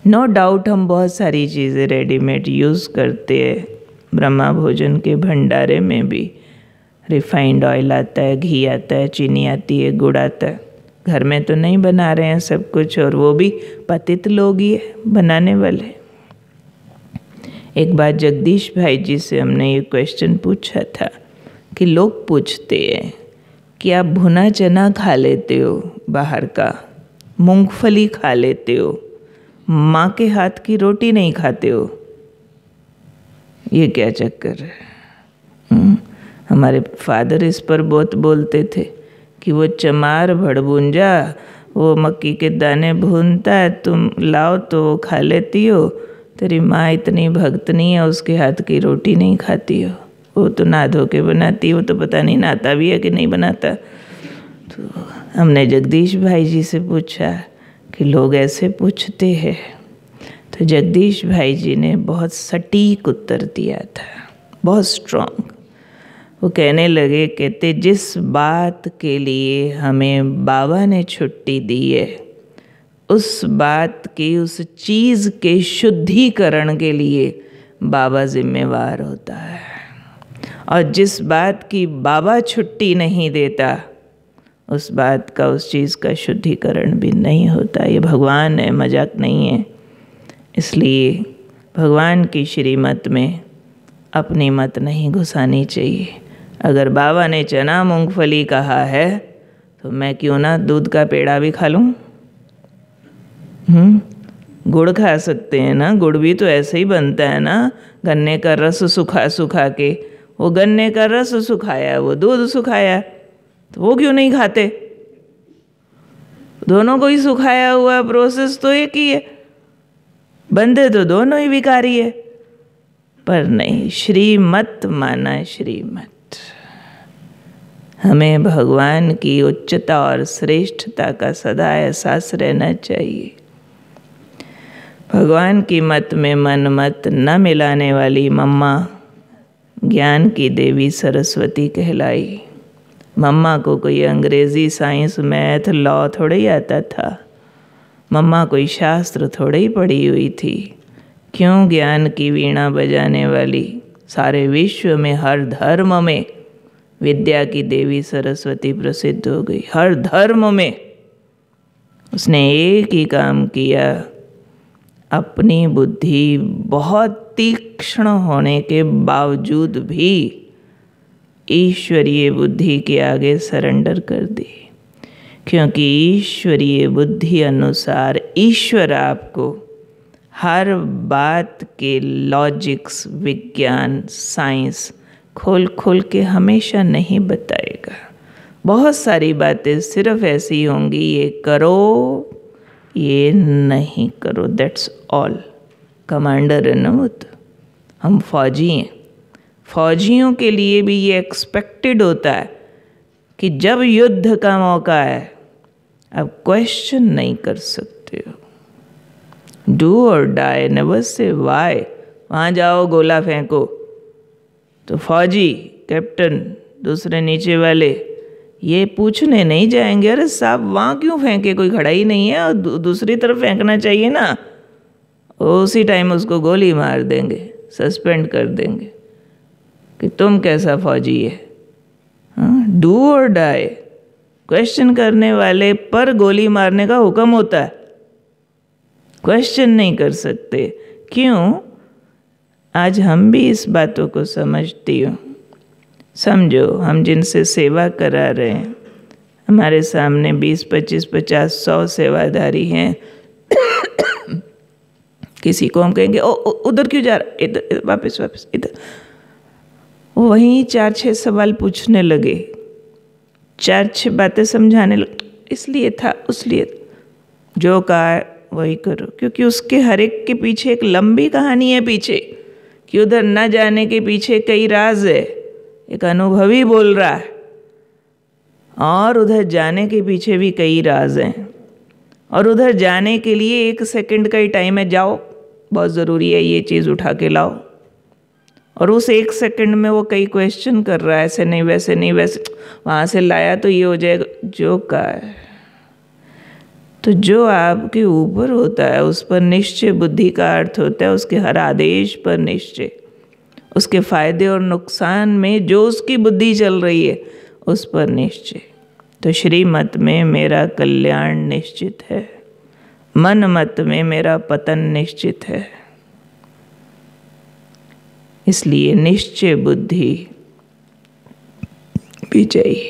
नो डाउट हम बहुत सारी चीज़ें रेडीमेड यूज़ करते हैं। ब्रह्मा भोजन के भंडारे में भी रिफाइंड ऑयल आता है, घी आता है, चीनी आती है, गुड़ आता है। घर में तो नहीं बना रहे हैं सब कुछ, और वो भी पतित लोग ही है बनाने वाले। एक बार जगदीश भाई जी से हमने ये क्वेश्चन पूछा था कि लोग पूछते हैं कि आप भुना चना खा लेते हो बाहर का, मूंगफली खा लेते हो, माँ के हाथ की रोटी नहीं खाते हो, ये क्या चक्कर है? हमारे फादर इस पर बहुत बोलते थे कि वो चमार भड़बुंजा वो मक्की के दाने भूनता है, तुम लाओ तो वो खा लेती हो। तेरी माँ इतनी भक्तनी है, उसके हाथ की रोटी नहीं खाती हो। वो तो नहा धो के बनाती है, वो तो पता नहीं नहाता भी है कि नहीं बनाता। तो हमने जगदीश भाई जी से पूछा कि लोग ऐसे पूछते हैं, तो जगदीश भाई जी ने बहुत सटीक उत्तर दिया था, बहुत स्ट्रॉन्ग। वो कहने लगे, कहते जिस बात के लिए हमें बाबा ने छुट्टी दी है, उस बात की, उस चीज़ के शुद्धिकरण के लिए बाबा जिम्मेवार होता है। और जिस बात की बाबा छुट्टी नहीं देता, उस बात का, उस चीज़ का शुद्धिकरण भी नहीं होता। ये भगवान है, मजाक नहीं है। इसलिए भगवान की श्रीमत में अपनी मत नहीं घुसानी चाहिए। अगर बाबा ने चना मूंगफली कहा है तो मैं क्यों ना दूध का पेड़ा भी खा लूँ। गुड़ खा सकते हैं ना, गुड़ भी तो ऐसे ही बनता है ना, गन्ने का रस सुखा सुखा के। वो गन्ने का रस सुखाया, वो दूध सुखाया, तो वो क्यों नहीं खाते? दोनों को ही सुखाया हुआ प्रोसेस तो एक ही है, बंदे तो दोनों ही विकारी है। पर नहीं, श्रीमत माना श्रीमत। हमें भगवान की उच्चता और श्रेष्ठता का सदा एहसास रहना चाहिए। भगवान की मत में मन मत न मिलाने वाली मम्मा ज्ञान की देवी सरस्वती कहलाई। मम्मा को कोई अंग्रेज़ी, साइंस, मैथ, लॉ थोड़े ही आता था। मम्मा कोई शास्त्र थोड़े ही पढ़ी हुई थी। क्यों ज्ञान की वीणा बजाने वाली, सारे विश्व में हर धर्म में विद्या की देवी सरस्वती प्रसिद्ध हो गई। हर धर्म में उसने एक ही काम किया, अपनी बुद्धि बहुत तीक्ष्ण होने के बावजूद भी ईश्वरीय बुद्धि के आगे सरेंडर कर दी। क्योंकि ईश्वरीय बुद्धि अनुसार ईश्वर आपको हर बात के लॉजिक्स, विज्ञान, साइंस खोल खोल के हमेशा नहीं बताएगा। बहुत सारी बातें सिर्फ ऐसी होंगी, ये करो ये नहीं करो, दैट्स ऑल। कमांडर है ना वो तो, हम फौजी हैं। फौजियों के लिए भी ये एक्सपेक्टेड होता है कि जब युद्ध का मौका है अब क्वेश्चन नहीं कर सकते हो। डू और डाई, नेवर से वाई। वहाँ जाओ गोला फेंको, तो फौजी, कैप्टन, दूसरे नीचे वाले ये पूछने नहीं जाएंगे, अरे साहब वहाँ क्यों फेंके, कोई खड़ा ही नहीं है और दूसरी तरफ फेंकना चाहिए ना। उसी टाइम उसको गोली मार देंगे, सस्पेंड कर देंगे कि तुम कैसा फौजी है। डू और डाई। क्वेश्चन करने वाले पर गोली मारने का हुक्म होता है, क्वेश्चन नहीं कर सकते। क्यों? आज हम भी इस बातों को समझती हूँ। समझो, हम जिनसे सेवा करा रहे हैं, हमारे सामने 20, 25, 50, 100 सेवाधारी हैं। किसी को हम कहेंगे ओ उधर क्यों जा रहा, इधर वापस वापस इधर। वो वहीं 4-6 सवाल पूछने लगे, 4-6 बातें समझाने लगे, इसलिए था उसलिए। जो कहा है वही करो, क्योंकि उसके हर एक के पीछे एक लंबी कहानी है पीछे, कि उधर न जाने के पीछे कई राज है। एक अनुभवी बोल रहा है, और उधर जाने के पीछे भी कई राज हैं। और उधर जाने के लिए 1 सेकंड का ही टाइम है, जाओ बहुत ज़रूरी है, ये चीज़ उठा के लाओ। और उस 1 सेकंड में वो कई क्वेश्चन कर रहा है, ऐसे नहीं वैसे नहीं वैसे, वहाँ से लाया तो ये हो जाएगा। जो का है तो जो आपके ऊपर होता है उस पर निश्चय बुद्धि का अर्थ होता है उसके हर आदेश पर निश्चय, उसके फायदे और नुकसान में जो उसकी बुद्धि चल रही है उस पर निश्चय। तो श्रीमत में मेरा कल्याण निश्चित है, मन मत में मेरा पतन निश्चित है। इसलिए निश्चय बुद्धि विजयी,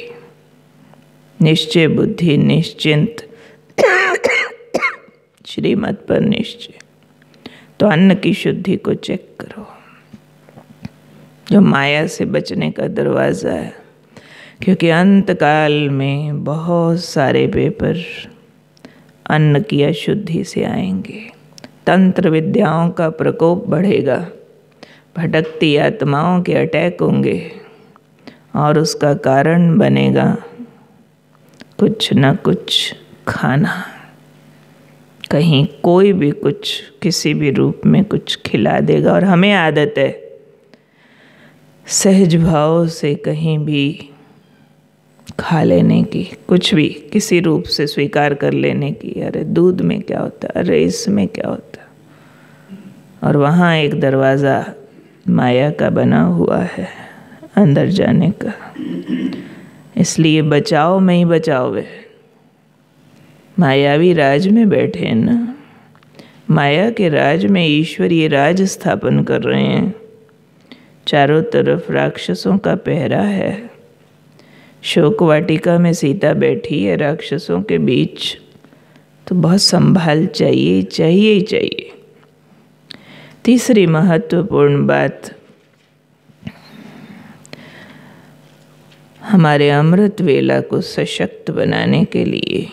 निश्चय बुद्धि निश्चिंत, श्रीमत पर निश्चय। तो अन्न की शुद्धि को चेक करो, जो माया से बचने का दरवाज़ा है। क्योंकि अंत काल में बहुत सारे पेपर अन्न की अशुद्धि से आएंगे, तंत्र विद्याओं का प्रकोप बढ़ेगा, भटकती आत्माओं के अटैक होंगे, और उसका कारण बनेगा कुछ न कुछ खाना। कहीं कोई भी कुछ किसी भी रूप में कुछ खिला देगा, और हमें आदत है सहज भाव से कहीं भी खा लेने की, कुछ भी किसी रूप से स्वीकार कर लेने की। अरे दूध में क्या होता, अरे इसमें क्या होता। और वहाँ एक दरवाज़ा माया का बना हुआ है अंदर जाने का। इसलिए बचाओ में ही बचाओ। वे मायावी राज में बैठे हैं ना, माया के राज में ईश्वरीय राज स्थापन कर रहे हैं। चारों तरफ राक्षसों का पहरा है। शोक वाटिका में सीता बैठी है राक्षसों के बीच, तो बहुत संभाल चाहिए, चाहिए ही चाहिए। तीसरी महत्वपूर्ण बात, हमारे अमृत वेला को सशक्त बनाने के लिए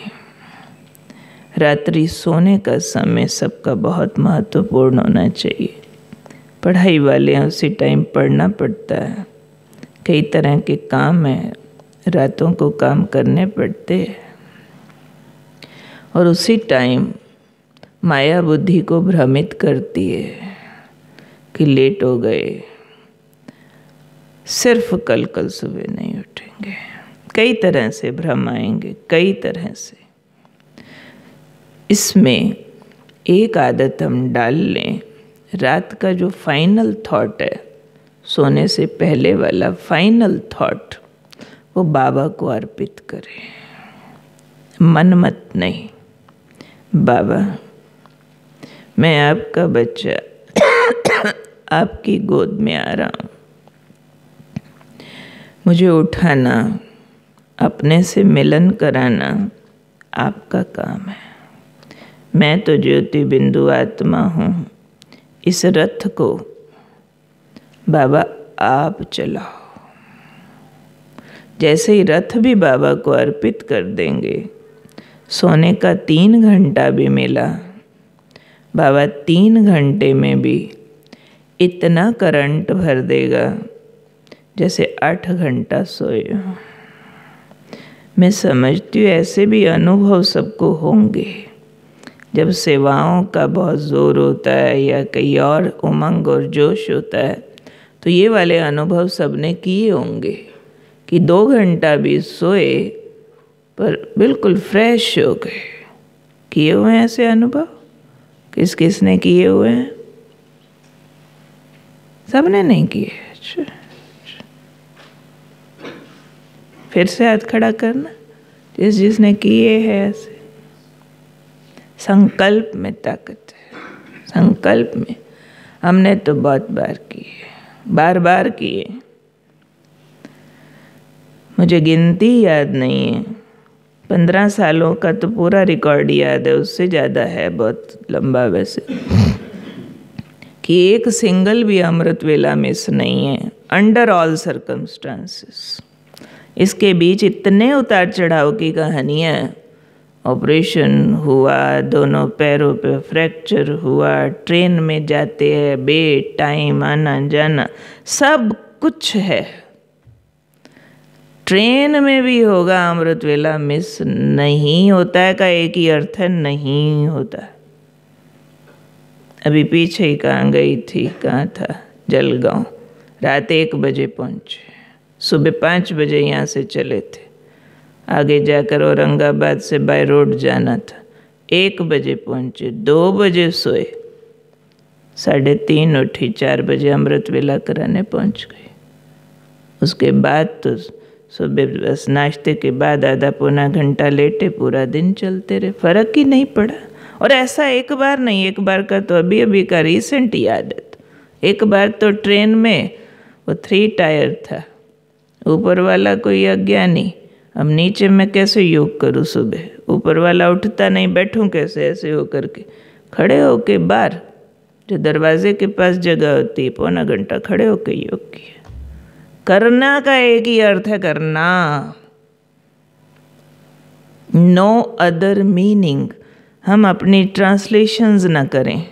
रात्रि सोने का समय सबका बहुत महत्वपूर्ण होना चाहिए। पढ़ाई वाले हैं, उसी टाइम पढ़ना पड़ता है। कई तरह के काम हैं, रातों को काम करने पड़ते हैं। और उसी टाइम माया बुद्धि को भ्रमित करती है कि लेट हो गए, सिर्फ कल सुबह नहीं उठेंगे। कई तरह से भ्रम आएंगे, कई तरह से। इसमें एक आदत हम डाल लें, रात का जो फाइनल थॉट है, सोने से पहले वाला फाइनल थॉट, वो बाबा को अर्पित करें। मन मत नहीं, बाबा मैं आपका बच्चा आपकी गोद में आ रहा हूँ, मुझे उठाना, अपने से मिलन कराना, आपका काम है। मैं तो ज्योति बिंदु आत्मा हूँ। इस रथ को बाबा आप चलाओ। जैसे ही रथ भी बाबा को अर्पित कर देंगे, सोने का 3 घंटा भी मिला, बाबा 3 घंटे में भी इतना करंट भर देगा जैसे 8 घंटा सोए हो। मैं समझती हूँ ऐसे भी अनुभव सबको होंगे जब सेवाओं का बहुत ज़ोर होता है या कहीं और उमंग और जोश होता है, तो ये वाले अनुभव सबने किए होंगे कि 2 घंटा भी सोए पर बिल्कुल फ्रेश हो गए। किए हुए हैं ऐसे अनुभव? किस किस ने किए हुए हैं? सबने नहीं किए। फिर से हाथ खड़ा करना जिसने किए हैं ऐसे। संकल्प में ताकत है, संकल्प में। हमने तो बहुत बार किए, बार बार किए। मुझे गिनती याद नहीं है, 15 सालों का तो पूरा रिकॉर्ड याद है, उससे ज़्यादा है, बहुत लंबा वैसे, कि एक सिंगल भी अमृत वेला मिस नहीं है, अंडर ऑल सर्कमस्टांसेस। इसके बीच इतने उतार चढ़ाव की कहानियाँ। ऑपरेशन हुआ, दोनों पैरों पे फ्रैक्चर हुआ, ट्रेन में जाते हैं, बेड टाइम आना जाना, सब कुछ है। ट्रेन में भी होगा अमृत वेला, मिस नहीं होता है का एक ही अर्थ है, नहीं होता। अभी पीछे ही कहाँ गई थी, कहाँ था, जलगांव, रात 1 बजे पहुँचे, सुबह 5 बजे यहाँ से चले थे, आगे जाकर औरंगाबाद से बाय रोड जाना था, 1 बजे पहुँचे, 2 बजे सोए, 3:30 उठी, 4 बजे अमृत वेला कराने पहुँच गई। उसके बाद तो सुबह बस नाश्ते के बाद आधा पौना घंटा लेटे, पूरा दिन चलते रहे, फर्क ही नहीं पड़ा। और ऐसा एक बार नहीं, एक बार का तो अभी अभी का रिसेंट याद है। एक बार तो ट्रेन में वो 3 टायर था, ऊपर वाला कोई अज्ञानी, अब नीचे मैं कैसे योग करूँ सुबह, ऊपर वाला उठता नहीं, बैठूं कैसे, ऐसे होकर के खड़े होके बाहर जो दरवाजे के पास जगह होती है, पौना घंटा खड़े होके योग किया। करना का एक ही अर्थ है, करना, नो अदर मीनिंग। हम अपनी ट्रांसलेशंस ना करें,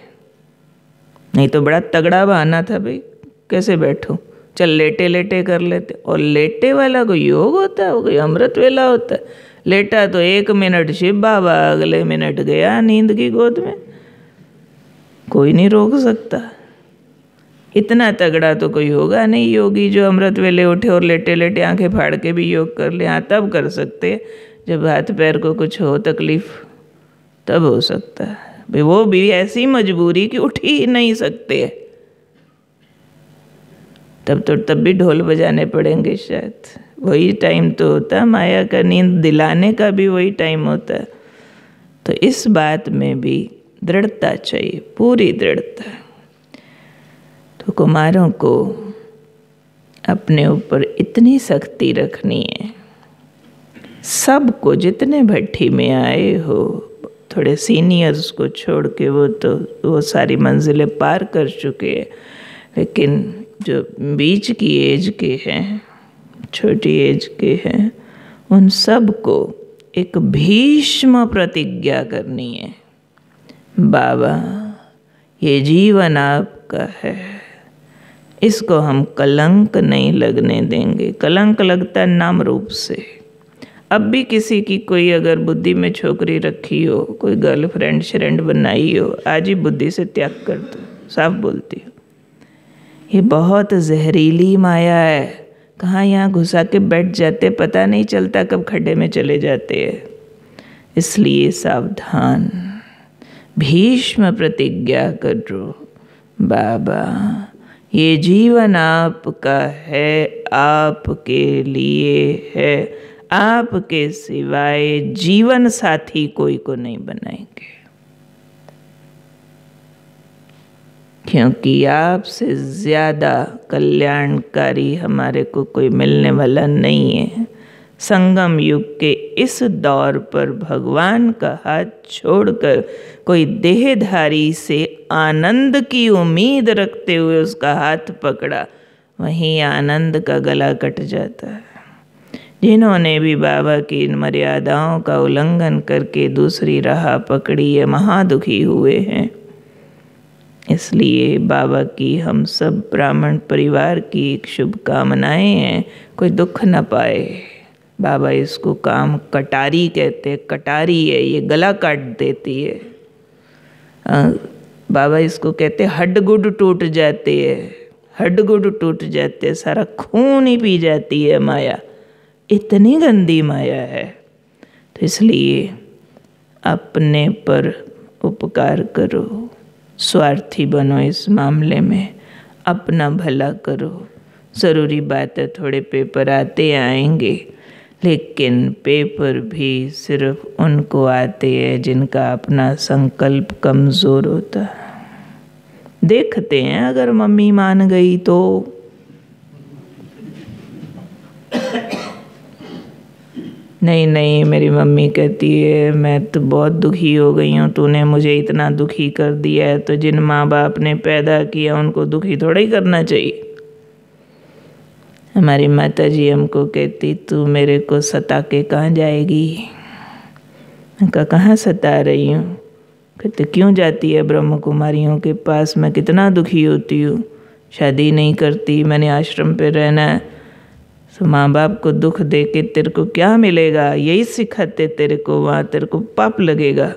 नहीं तो बड़ा तगड़ा बहाना था भाई, कैसे बैठो, चल लेटे लेटे कर लेते। और लेटे वाला कोई योग होता है, वो कोई अमृत वेला होता है? लेटा तो 1 मिनट शिव बाबा, अगले मिनट गया नींद की गोद में, कोई नहीं रोक सकता। इतना तगड़ा तो कोई होगा नहीं योगी जो अमृत वेले उठे और लेटे लेटे आंखें फाड़ के भी योग कर ले। हाँ, तब कर सकते जब हाथ पैर को कुछ हो तकलीफ, तब हो सकता है भाई, वो भी ऐसी मजबूरी कि उठ ही नहीं सकते, तब भी ढोल बजाने पड़ेंगे शायद। वही टाइम तो होता है, माया का नींद दिलाने का भी वही टाइम होता है। तो इस बात में भी दृढ़ता चाहिए, पूरी दृढ़ता। तो कुमारों को अपने ऊपर इतनी सख्ती रखनी है, सबको, जितने भट्ठी में आए हो, थोड़े सीनियर्स को छोड़ के वो सारी मंजिलें पार कर चुके हैं, लेकिन जो बीच की एज के हैं, छोटी एज के हैं, उन सब को एक भीष्म प्रतिज्ञा करनी है। बाबा, ये जीवन आपका है, इसको हम कलंक नहीं लगने देंगे। कलंक लगता है नाम रूप से। अब भी किसी की कोई अगर बुद्धि में छोकरी रखी हो, कोई गर्लफ्रेंड श्रेंड बनाई हो, आज ही बुद्धि से त्याग कर दो, साफ बोलती हो। ये बहुत जहरीली माया है, कहाँ यहाँ घुसा के बैठ जाते, पता नहीं चलता कब खड्डे में चले जाते हैं। इसलिए सावधान, भीष्म प्रतिज्ञा करो, बाबा ये जीवन आपका है, आपके लिए है, आपके सिवाय जीवन साथी कोई को नहीं बनाएंगे, क्योंकि आपसे ज़्यादा कल्याणकारी हमारे को कोई मिलने वाला नहीं है। संगम युग के इस दौर पर भगवान का हाथ छोड़कर कोई देहधारी से आनंद की उम्मीद रखते हुए उसका हाथ पकड़ा, वहीं आनंद का गला कट जाता है। जिन्होंने भी बाबा की इन मर्यादाओं का उल्लंघन करके दूसरी राह पकड़ी है, महादुखी हुए हैं। इसलिए बाबा की हम सब ब्राह्मण परिवार की एक शुभकामनाएं हैं, कोई दुख न पाए। बाबा इसको काम कटारी कहते हैं, कटारी है ये, गला काट देती है। बाबा इसको कहते हड्ड-गुड टूट जाते हैं, हड्ड-गुड टूट जाते हैं, सारा खून ही पी जाती है माया, इतनी गंदी माया है। तो इसलिए अपने पर उपकार करो, स्वार्थी बनो इस मामले में, अपना भला करो। ज़रूरी बात है थोड़े पेपर आते आएंगे, लेकिन पेपर भी सिर्फ उनको आते हैं जिनका अपना संकल्प कमज़ोर होता है। देखते हैं अगर मम्मी मान गई तो। नहीं, मेरी मम्मी कहती है मैं तो बहुत दुखी हो गई हूँ, तूने मुझे इतना दुखी कर दिया है, तो जिन माँ बाप ने पैदा किया उनको दुखी थोड़ा ही करना चाहिए। हमारी माता जी हमको कहती तू मेरे को सता के कहाँ जाएगी। मैं कहा कहाँ सता रही हूँ। कहते क्यों जाती है ब्रह्म कुमारियों के पास, मैं कितना दुखी होती हूँ, शादी नहीं करती, मैंने आश्रम पे रहना है। तो माँ बाप को दुख दे के तेरे को क्या मिलेगा, यही सिखाते तेरे को, वहाँ तेरे को पाप लगेगा,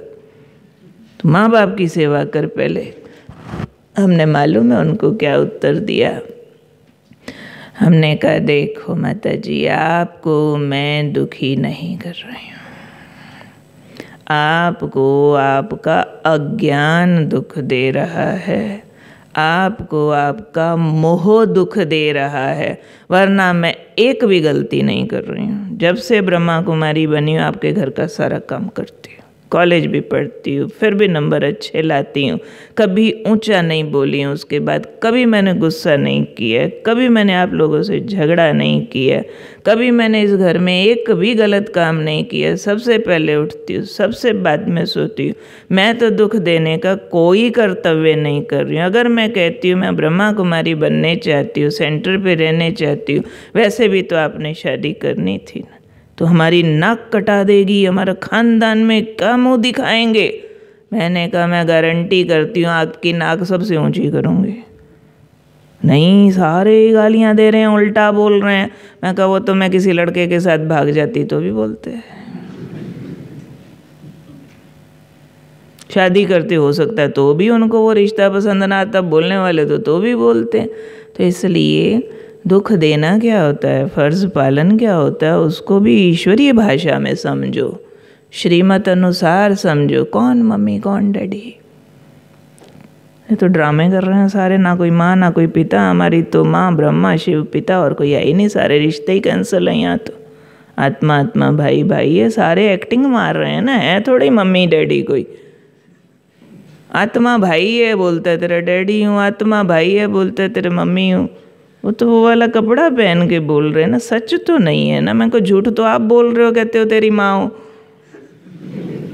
तो माँ बाप की सेवा कर पहले। हमने मालूम है उनको क्या उत्तर दिया। हमने कहा देखो माता जी, आपको मैं दुखी नहीं कर रही हूँ, आपको आपका अज्ञान दुख दे रहा है, आपको आपका मोह दुख दे रहा है, वरना मैं एक भी गलती नहीं कर रही हूँ। जब से ब्रह्मा कुमारी बनी हूँ आपके घर का सारा काम करती हूँ, कॉलेज भी पढ़ती हूँ, फिर भी नंबर अच्छे लाती हूँ, कभी ऊंचा नहीं बोली हूँ, उसके बाद कभी मैंने गुस्सा नहीं किया, कभी मैंने आप लोगों से झगड़ा नहीं किया, कभी मैंने इस घर में एक भी गलत काम नहीं किया। सबसे पहले उठती हूँ, सबसे बाद में सोती हूँ। मैं तो दुख देने का कोई कर्तव्य नहीं कर रही हूँ। अगर मैं कहती हूँ मैं ब्रह्मा कुमारी बनने चाहती हूँ, सेंटर पे रहने चाहती हूँ, वैसे भी तो आपने शादी करनी थी ना, तो हमारी नाक कटा देगी, हमारा खानदान में क्या मुँह दिखाएंगे। मैंने कहा मैं गारंटी करती हूँ आपकी नाक सबसे ऊंची करूँगी। नहीं, सारे गालियाँ दे रहे हैं, उल्टा बोल रहे हैं। मैं कहा वो तो मैं किसी लड़के के साथ भाग जाती तो भी बोलते हैं, शादी करते हो सकता है तो भी उनको वो रिश्ता पसंद ना आता, बोलने वाले तो भी बोलते हैं। तो इसलिए दुख देना क्या होता है, फर्ज पालन क्या होता है, उसको भी ईश्वरीय भाषा में समझो, श्रीमत अनुसार समझो। कौन मम्मी कौन डैडी, ये तो ड्रामे कर रहे हैं सारे, ना कोई माँ ना कोई पिता। हमारी तो माँ ब्रह्मा शिव पिता और कोई है ही नहीं, सारे रिश्ते ही कैंसिल हैं यहाँ तो। आत्मा आत्मा भाई भाई, ये सारे एक्टिंग मार रहे हैं ना, है थोड़ी मम्मी डैडी कोई। आत्मा भाई है बोलता है तेरा डैडी हूँ, आत्मा भाई है बोलता है तेरे मम्मी हूँ। वो तो वो वाला कपड़ा पहन के बोल रहे हैं ना, सच तो नहीं है ना। मैं को झूठ तो आप बोल रहे हो, कहते हो तेरी माँ हो,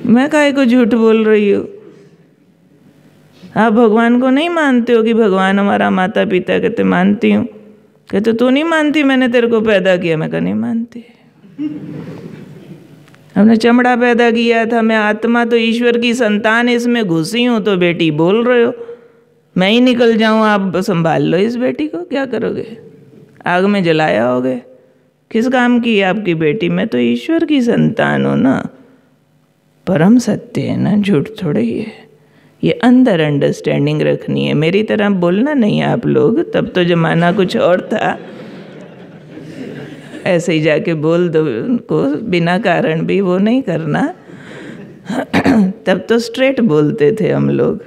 मैं काहे को झूठ बोल रही हूँ। आप भगवान को नहीं मानते हो कि भगवान हमारा माता पिता, कहते मानती हूँ। कहते तू नहीं मानती मैंने तेरे को पैदा किया, मैं कहा नहीं मानती, हमने चमड़ा पैदा किया था, मैं आत्मा तो ईश्वर की संतान इसमें घुसी हूँ। तो बेटी बोल रहे हो मैं ही निकल जाऊँ, आप संभाल लो इस बेटी को, क्या करोगे, आग में जलाया होगे, किस काम की है आपकी बेटी। मैं तो ईश्वर की संतान हूँ ना, परम सत्य है ना, झूठ थोड़े ही है। ये अंदर अंडरस्टैंडिंग रखनी है, मेरी तरह बोलना नहीं है आप लोग। तब तो ज़माना कुछ और था, ऐसे ही जाके बोल दो उनको, बिना कारण भी वो नहीं करना। तब तो स्ट्रेट बोलते थे हम लोग,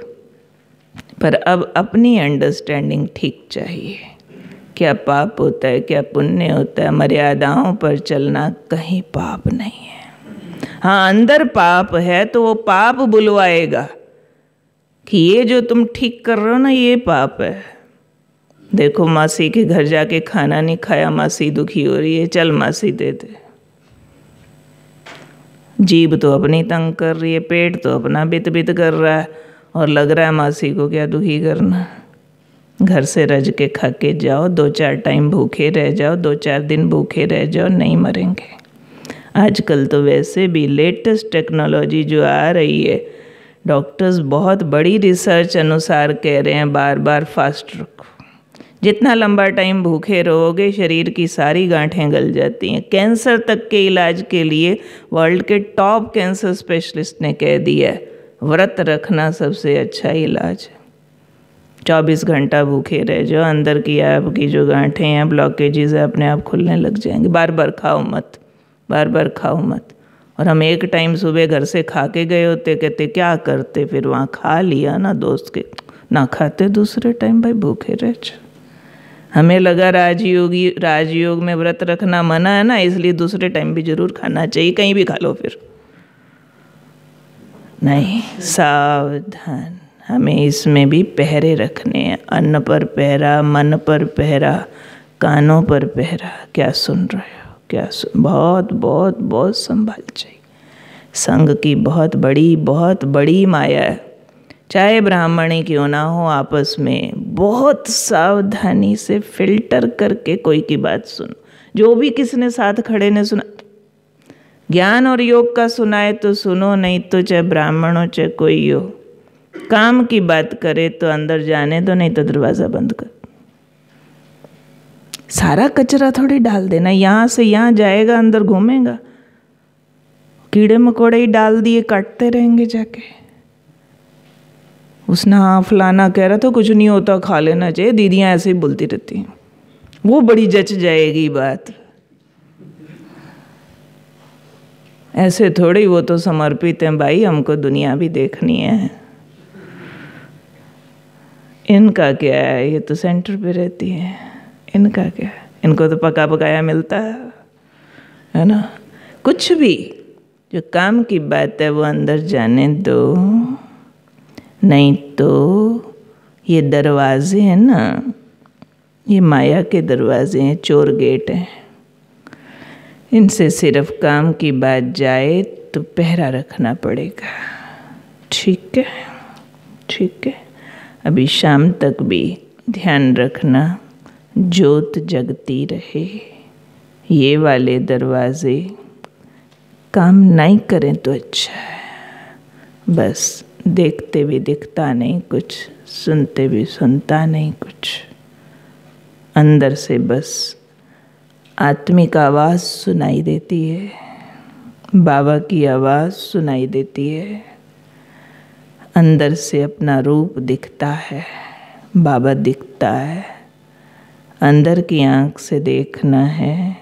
पर अब अपनी अंडरस्टैंडिंग ठीक चाहिए। क्या पाप होता है, क्या पुण्य होता है, मर्यादाओं पर चलना कहीं पाप नहीं है। हाँ, अंदर पाप है तो वो पाप बुलवाएगा कि ये जो तुम ठीक कर रहे हो ना ये पाप है। देखो मासी के घर जाके खाना नहीं खाया, मासी दुखी हो रही है, चल मासी दे दे। जीभ तो अपनी तंग कर रही है, पेट तो अपना बित बित कर रहा है, और लग रहा है मासी को क्या दुखी करना। घर से रज के खा के जाओ, 2-4 टाइम भूखे रह जाओ, 2-4 दिन भूखे रह जाओ, नहीं मरेंगे। आजकल तो वैसे भी लेटेस्ट टेक्नोलॉजी जो आ रही है, डॉक्टर्स बहुत बड़ी रिसर्च अनुसार कह रहे हैं बार बार फास्ट रखो। जितना लंबा टाइम भूखे रहोगे शरीर की सारी गांठें गल जाती हैं। कैंसर तक के इलाज के लिए वर्ल्ड के टॉप कैंसर स्पेशलिस्ट ने कह दिया है व्रत रखना सबसे अच्छा इलाज है। 24 घंटा भूखे रह जाओ, अंदर की आपकी जो गांठें हैं, ब्लॉकेजेस है, अपने आप खुलने लग जाएंगे। बार बार खाओ मत, बार बार खाओ मत। और हम एक टाइम सुबह घर से खा के गए होते, कहते क्या करते, फिर वहाँ खा लिया ना दोस्त के, ना खाते दूसरे टाइम, भाई भूखे रह जाओ। हमें लगा राजयोग में व्रत रखना मना है ना, इसलिए दूसरे टाइम भी जरूर खाना चाहिए, कहीं भी खा लो फिर। नहीं, सावधान, हमें इसमें भी पहरे रखने हैं। अन्न पर पहरा, मन पर पहरा, कानों पर पहरा। क्या सुन रहे हो, क्या सुन, बहुत बहुत बहुत संभाल चाहिए। संग की बहुत बड़ी माया है। चाहे ब्राह्मण ही क्यों ना हो, आपस में बहुत सावधानी से फिल्टर करके कोई की बात सुनो। जो भी किसने साथ खड़े ने सुना, ज्ञान और योग का सुनाए तो सुनो, नहीं तो चाहे ब्राह्मण हो चाहे कोई हो, काम की बात करे तो अंदर जाने दो, नहीं तो दरवाज़ा बंद कर। सारा कचरा थोड़ी डाल देना, यहाँ से यहाँ जाएगा, अंदर घूमेगा, कीड़े मकोड़े ही डाल दिए, काटते रहेंगे जाके। उसने हाँ फलाना कह रहा था, कुछ नहीं होता, खा लेना चाहिए, दीदियाँ ऐसे ही बोलती रहती हैं, वो बड़ी जच जाएगी बात। ऐसे थोड़ी, वो तो समर्पित हैं भाई, हमको दुनिया भी देखनी है। इनका क्या है, ये तो सेंटर पे रहती है, इनका क्या है, इनको तो पका पकाया मिलता है ना। कुछ भी जो काम की बात है वो अंदर जाने दो, नहीं तो ये दरवाजे हैं ना, ये माया के दरवाजे हैं, चोर गेट हैं। इनसे सिर्फ काम की बात जाए तो पहरा रखना पड़ेगा। ठीक है, ठीक है। अभी शाम तक भी ध्यान रखना, ज्योत जगती रहे। ये वाले दरवाजे काम नहीं करें तो अच्छा है। बस देखते भी दिखता नहीं कुछ, सुनते भी सुनता नहीं कुछ, अंदर से बस आत्मिक आवाज़ सुनाई देती है, बाबा की आवाज़ सुनाई देती है, अंदर से अपना रूप दिखता है, बाबा दिखता है। अंदर की आँख से देखना है,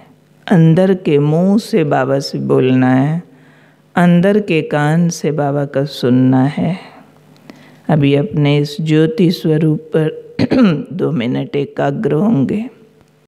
अंदर के मुंह से बाबा से बोलना है, अंदर के कान से बाबा का सुनना है। अभी अपने इस ज्योति स्वरूप पर 2 मिनट एकाग्र होंगे।